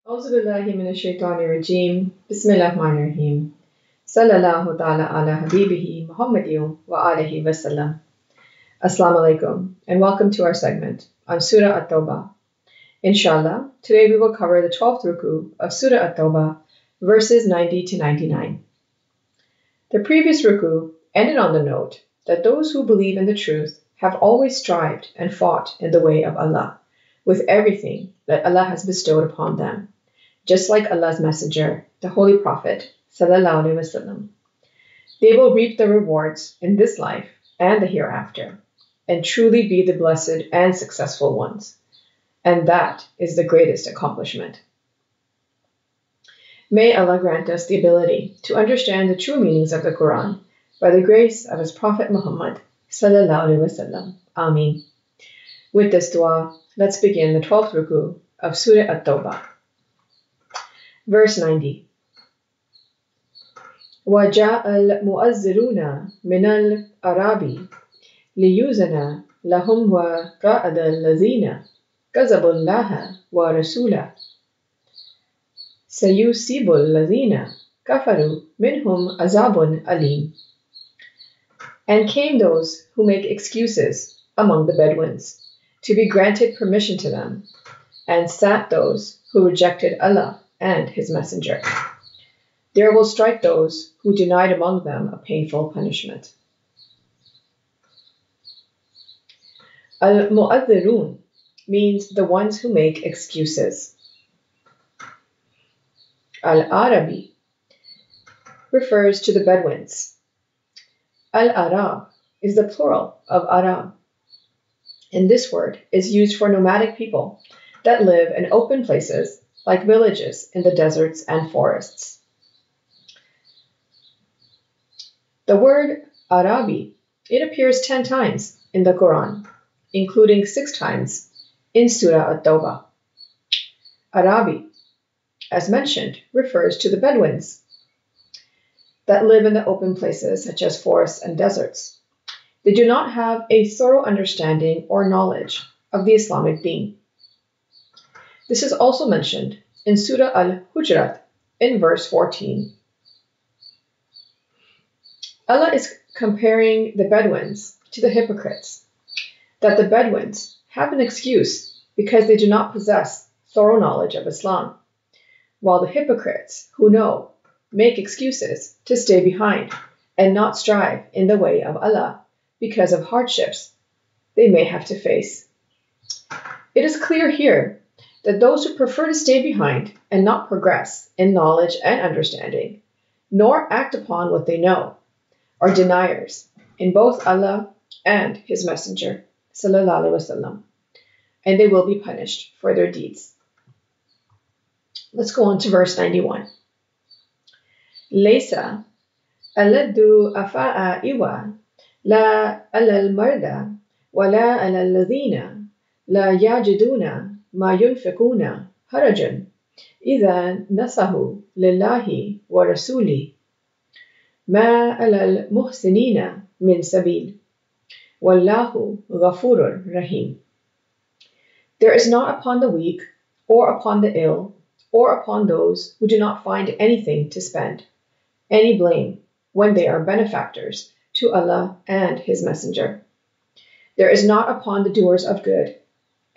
أعوذ بالله من الشيطان الرجيم بسم الله الرحمن الرحيم صلى الله تعالى على حبيبه محمد وآله وسلم. Assalamu alaikum and welcome to our segment on Surah At-Tawba. Inshallah, today we will cover the 12th Ruku of Surah At-Tawba, verses 90 to 99. The previous Ruku ended on the note that those who believe in the truth have always strived and fought in the way of Allah with everything that Allah has bestowed upon them, just like Allah's Messenger, the Holy Prophet, sallallahu alaihi wasallam. They will reap the rewards in this life and the hereafter, and truly be the blessed and successful ones. And that is the greatest accomplishment. May Allah grant us the ability to understand the true meanings of the Quran by the grace of His Prophet Muhammad, sallallahu alaihi wasallam. Ameen. With this dua, let's begin the 12th Ruku of Surah At-Tawba. Verse 90. وَجَاءَ الْمُؤَذِّرُونَ مِنَ الْأَعْرَابِ لِيُؤْذَنَ لَهُمْ وَقَعَدَ الَّذِينَ كَذَبُوا اللَّهَ وَرَسُولَهُ سَيُصِيبُ الَّذِينَ كَفَرُوا مِنْهُمْ عَذَابٌ أَلِيمٌ. And came those who make excuses among the Bedouins, to be granted permission to them, and sat those who rejected Allah and His Messenger. There will strike those who denied among them a painful punishment. Al-Mu'adhirun means the ones who make excuses. Al-Arabi refers to the Bedouins. Al-Arab is the plural of Arab, and this word is used for nomadic people that live in open places like villages in the deserts and forests. The word Arabi, it appears 10 times in the Quran, including 6 times in Surah At-Tawba. Arabi, as mentioned, refers to the Bedouins that live in the open places such as forests and deserts. They do not have a thorough understanding or knowledge of the Islamic deen. This is also mentioned in Surah Al-Hujurat in verse 14. Allah is comparing the Bedouins to the hypocrites, that the Bedouins have an excuse because they do not possess thorough knowledge of Islam, while the hypocrites who know make excuses to stay behind and not strive in the way of Allah because of hardships they may have to face. It is clear here that those who prefer to stay behind and not progress in knowledge and understanding, nor act upon what they know, are deniers in both Allah and His Messenger, sallallahu alaihi wasallam, and they will be punished for their deeds. Let's go on to verse 91. Laysa alladdu afa'a iwa la alal marda wa la alal ladhina la yajiduna ma yunfiquna harajan idha nasahu lillahi wa rasuli ma alal muhsinina min sabil wallahu ghafurur rahim. There is not upon the weak or upon the ill or upon those who do not find anything to spend any blame when they are benefactors to Allah and His Messenger. There is not upon the doers of good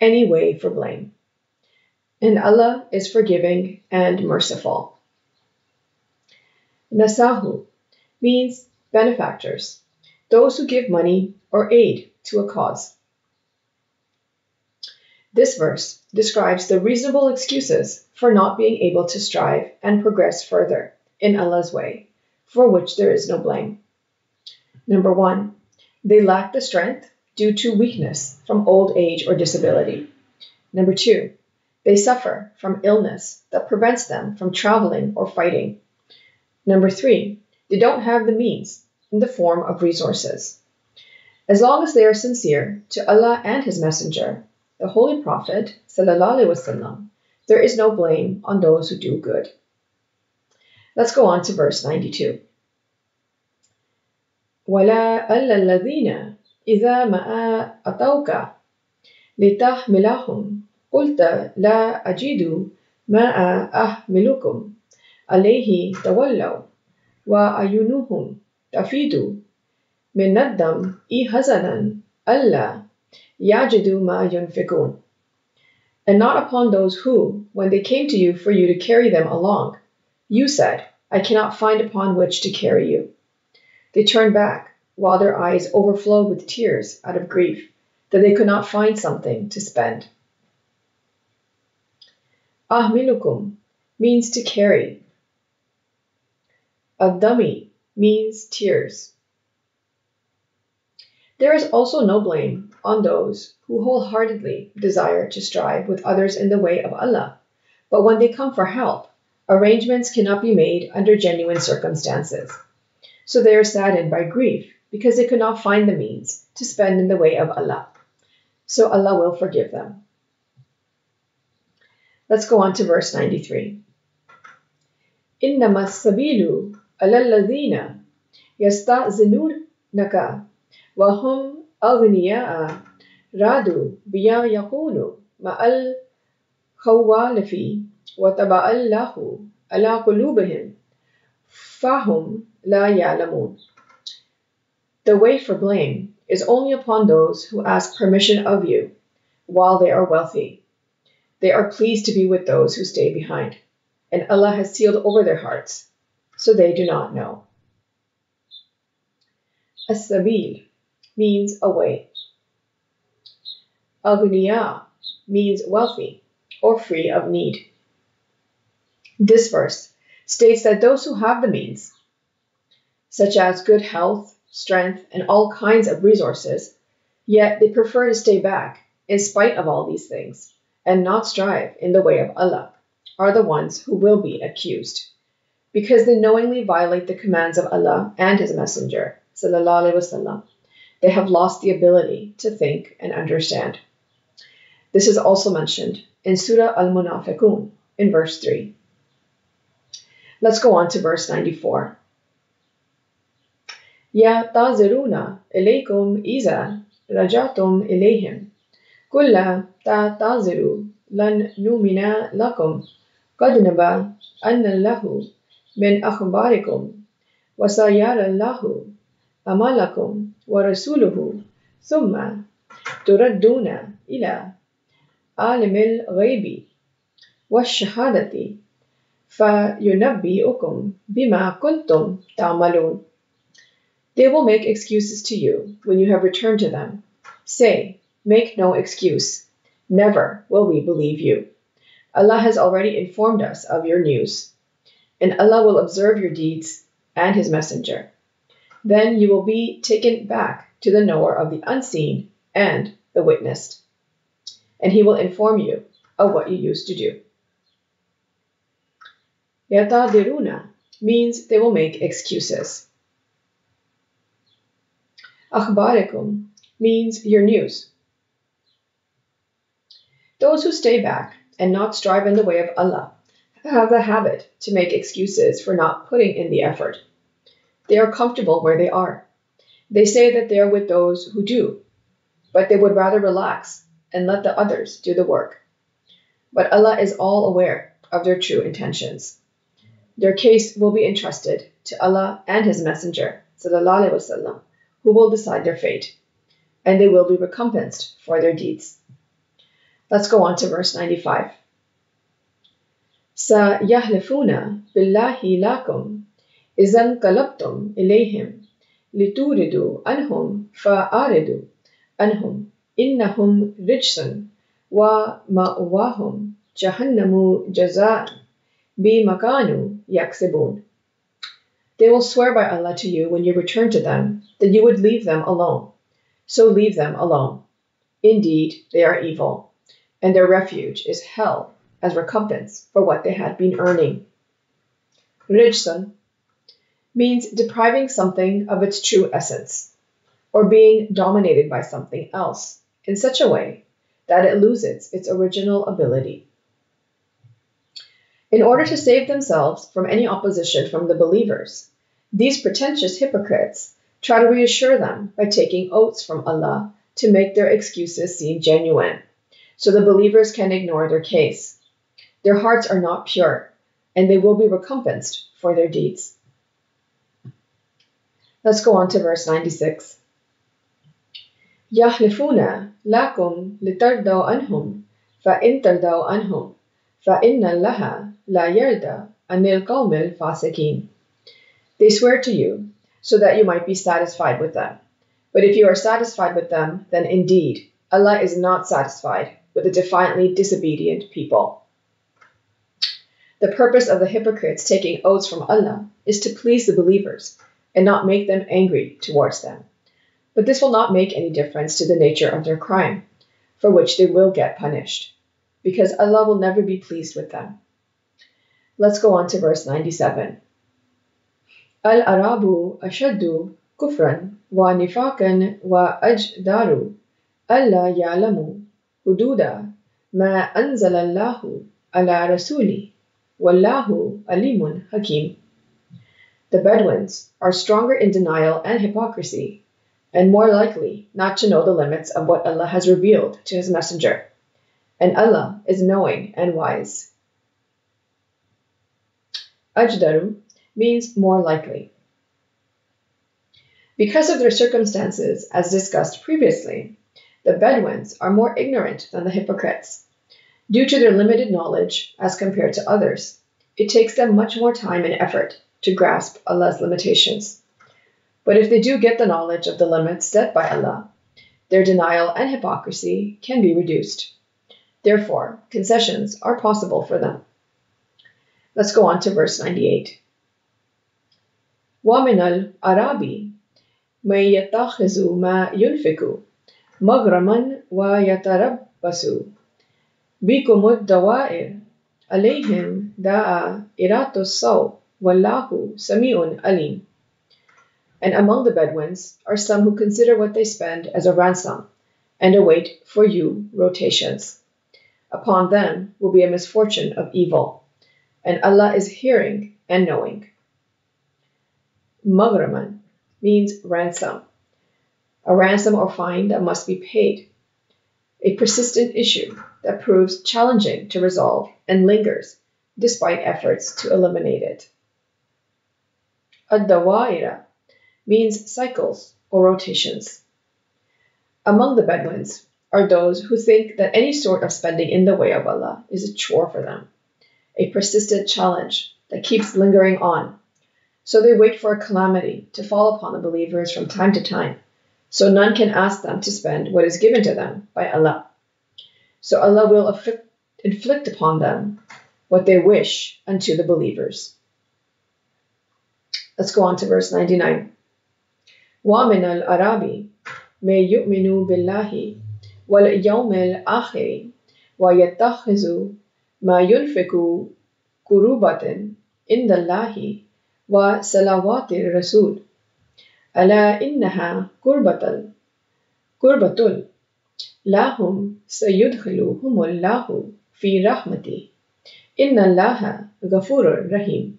any way for blame, and Allah is forgiving and merciful. Nasahu means benefactors, those who give money or aid to a cause. This verse describes the reasonable excuses for not being able to strive and progress further in Allah's way, for which there is no blame. Number 1, they lack the strength due to weakness from old age or disability. Number 2, they suffer from illness that prevents them from traveling or fighting. Number 3, they don't have the means in the form of resources. As long as they are sincere to Allah and His Messenger, the Holy Prophet, sallallahu alaihi wasallam, there is no blame on those who do good. Let's go on to verse 92. وَلَا أَلَّا الَّذِينَ إِذَا مَا أَتَوْكَ لِتَحْمِلَهُمْ قُلْتَ لَا أَجِدُ ما أحملكم عليه تولوا وأعينهم تفيض من الدم حزنا ألا يجدوا ما ينفقون. And not upon those who, when they came to you for you to carry them along, you said, I cannot find upon which to carry you. They turned back, while their eyes overflowed with tears out of grief, that they could not find something to spend. Ahmilukum means to carry. Ad-dami means tears. There is also no blame on those who wholeheartedly desire to strive with others in the way of Allah, but when they come for help, arrangements cannot be made under genuine circumstances. So they are saddened by grief because they could not find the means to spend in the way of Allah. So Allah will forgive them. Let's go on to verse 93. إِنَّمَا السَّبِيلُ عَلَى الَّذِينَ يَسْتَأْذِنُونَكَ وَهُمْ أَغْنِيَاءُ رَضُوا بِأَنْ يَكُونُوا مَعَ الْخَوَالِفِ وَطَبَعَ اللَّهُ عَلَى قُلُوبِهِمْ فَهُمْ لَا يَعْلَمُونَ. The way for blame is only upon those who ask permission of you while they are wealthy. They are pleased to be with those who stay behind, and Allah has sealed over their hearts, so they do not know. As-sabil means a way. Aghniya means wealthy or free of need. This verse states that those who have the means, such as good health, strength, and all kinds of resources, yet they prefer to stay back in spite of all these things and not strive in the way of Allah, are the ones who will be accused, because they knowingly violate the commands of Allah and His Messenger, sallallahu alaihi wasallam. They have lost the ability to think and understand. This is also mentioned in Surah Al-Munafiqun in verse 3. Let's go on to verse 94. يَعْتَذِرُونَ إِلَيْكُمْ إِذَا رَجَعْتُمْ إِلَيْهِمْ قُلْ لَا تَعْتَذِرُوا لَنْ نُؤْمِنَ لَكُمْ قَدْ نَبَأَ أَنَّ اللَّهَ مِنْ أَخْبَارِكُمْ وَسَيَرَى اللَّهُ أَعْمَالَكُمْ وَرَسُولُهُ ثُمَّ تُرَدُّونَ إِلَى عَالِمِ الْغَيْبِ وَالشَّهَادَةِ فَيُنَبِّئُكُمْ بِمَا كُنْتُمْ تَعْمَلُونَ. They will make excuses to you when you have returned to them. Say, make no excuse. Never will we believe you. Allah has already informed us of your news, and Allah will observe your deeds and His Messenger. Then you will be taken back to the knower of the unseen and the witnessed, and He will inform you of what you used to do. Yatadiruna means they will make excuses. Akhbarikum means your news. Those who stay back and not strive in the way of Allah have the habit to make excuses for not putting in the effort. They are comfortable where they are. They say that they are with those who do, but they would rather relax and let the others do the work. But Allah is all aware of their true intentions. Their case will be entrusted to Allah and His Messenger, sallallahu alaihi wasallam, who will decide their fate, and they will be recompensed for their deeds. Let's go on to verse 95. سَيَحْلِفُونَ بِاللَّهِ لَكُمْ إِذَا انْقَلَبْتُمْ إِلَيْهِمْ لِتُعْرِضُوا عَنْهُمْ فَأَعْرِضُوا عَنْهُمْ إِنَّهُمْ رِجْسٌ وَمَأْوَاهُمْ جَهَنَّمُ جَزَاءً بِمَا كَانُوا يَكْسِبُونَ. They will swear by Allah to you when you return to them that you would leave them alone. So leave them alone. Indeed, they are evil, and their refuge is hell as recompense for what they had been earning. Rijsun means depriving something of its true essence, or being dominated by something else in such a way that it loses its original ability. In order to save themselves from any opposition from the believers, these pretentious hypocrites try to reassure them by taking oaths from Allah to make their excuses seem genuine, so the believers can ignore their case. Their hearts are not pure, and they will be recompensed for their deeds. Let's go on to verse 96. يَحْلِفُونَ لَكُمْ لِتَرْضَوْا عَنْهُمْ فَإِنْ تَرْضَوْا عَنْهُمْ فَإِنَّ اللَّهَ لَا يَرْضَى عَنِ الْقَوْمِ الْفَاسِقِينَ. They swear to you so that you might be satisfied with them. But if you are satisfied with them, then indeed Allah is not satisfied with the defiantly disobedient people. The purpose of the hypocrites taking oaths from Allah is to please the believers and not make them angry towards them. But this will not make any difference to the nature of their crime, for which they will get punished, because Allah will never be pleased with them. Let's go on to verse 97. Al-Arabu ashaddu kufran wa nifakan wa ajdaru alla ya'lamu hududa ma anzalallahu ala rasuli wallahu alimun hakim. The Bedouins are stronger in denial and hypocrisy, and more likely not to know the limits of what Allah has revealed to His Messenger. And Allah is knowing and wise. Ajdaru means more likely. Because of their circumstances, as discussed previously, the Bedouins are more ignorant than the hypocrites. Due to their limited knowledge as compared to others, it takes them much more time and effort to grasp Allah's limitations. But if they do get the knowledge of the limits set by Allah, their denial and hypocrisy can be reduced. Therefore, concessions are possible for them. Let's go on to verse 98. وَمِنَ الْأَعْرَابِ مَن يَتَّخِذُ مَا يُنْفِقُ مَغْرَمًا وَيَتَرَبَّصُ بِكُمُ الدَّوَائِرَ عَلَيْهِمْ دَائِرَةُ السَّوْءِ وَاللَّهُ سَمِيعٌ عَلِيمٌ. And among the Bedouins are some who consider what they spend as a ransom and await for you rotations. Upon them will be a misfortune of evil, and Allah is hearing and knowing. Maghraman means ransom, a ransom or fine that must be paid, a persistent issue that proves challenging to resolve and lingers despite efforts to eliminate it. Ad-Dawaira means cycles or rotations. Among the Bedouins are those who think that any sort of spending in the way of Allah is a chore for them, a persistent challenge that keeps lingering on. So they wait for a calamity to fall upon the believers from time to time, so none can ask them to spend what is given to them by Allah. So Allah will inflict upon them what they wish unto the believers. Let's go on to verse 99. وَمِنَ الْأَعْرَابِ مَن يُؤْمِنُ بِاللَّهِ وَالْيَوْمِ الْآخِرِ وَيَتَّخِذُ مَا يُنْفِقُ قُرُبَةً عِنْدَ اللَّهِ وَصَلَوَاتِ الرَّسُولِ أَلَا إِنَّهَا قُرْبَةٌ لَهُمْ سَيُدْخِلُهُمُ اللَّهُ فِي رَحْمَتِهِ إِنَّ اللَّهَ غَفُورٌ رَحِيمٌ.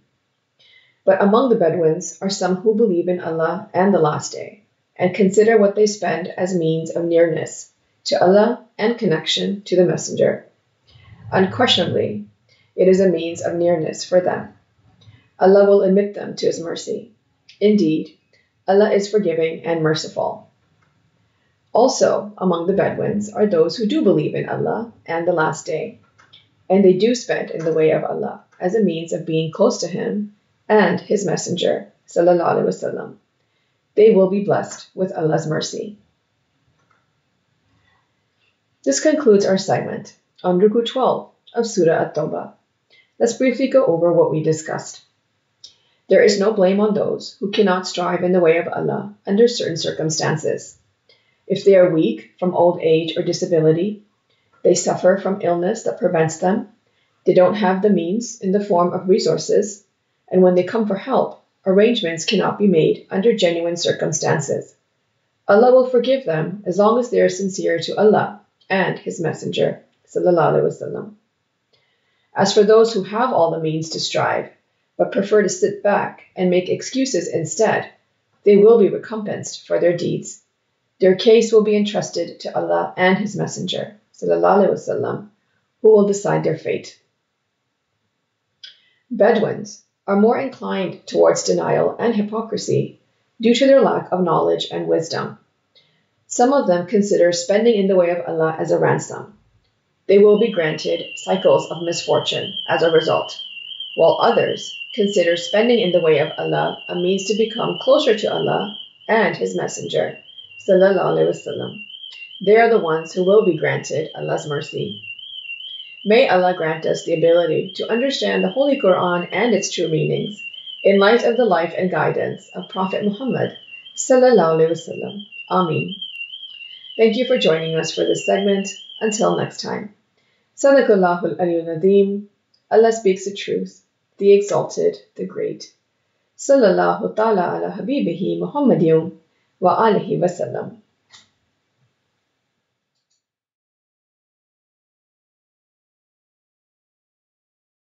But among the Bedouins are some who believe in Allah and the Last Day, and consider what they spend as means of nearness to Allah and connection to the Messenger. Unquestionably, it is a means of nearness for them. Allah will admit them to His mercy. Indeed, Allah is forgiving and merciful. Also, among the Bedouins are those who do believe in Allah and the Last Day, and they do spend in the way of Allah as a means of being close to Him and His Messenger, sallallahu alaihi wasallam. They will be blessed with Allah's mercy. This concludes our segment on Ruku 12 of Surah At-Tawba. Let's briefly go over what we discussed. There is no blame on those who cannot strive in the way of Allah under certain circumstances. If they are weak from old age or disability, they suffer from illness that prevents them, they don't have the means in the form of resources, and when they come for help, arrangements cannot be made under genuine circumstances. Allah will forgive them as long as they are sincere to Allah and His Messenger, sallallahu alaihi wasallam. As for those who have all the means to strive, but prefer to sit back and make excuses instead, they will be recompensed for their deeds. Their case will be entrusted to Allah and His Messenger, sallallahu alaihi wasallam, who will decide their fate. Bedouins are more inclined towards denial and hypocrisy due to their lack of knowledge and wisdom. Some of them consider spending in the way of Allah as a ransom. They will be granted cycles of misfortune as a result, while others consider spending in the way of Allah a means to become closer to Allah and His Messenger, sallallahu alaihi wasallam. They are the ones who will be granted Allah's mercy. May Allah grant us the ability to understand the Holy Quran and its true meanings in light of the life and guidance of Prophet Muhammad, sallallahu alaihi wasallam. Ameen. Thank you for joining us for this segment. Until next time. Sadaqallahul Aliyyul Nadeem. Allah speaks the truth, the exalted, the great. Sallallahu ta'ala ala habibihi Muhammadin wa alihi wasallam.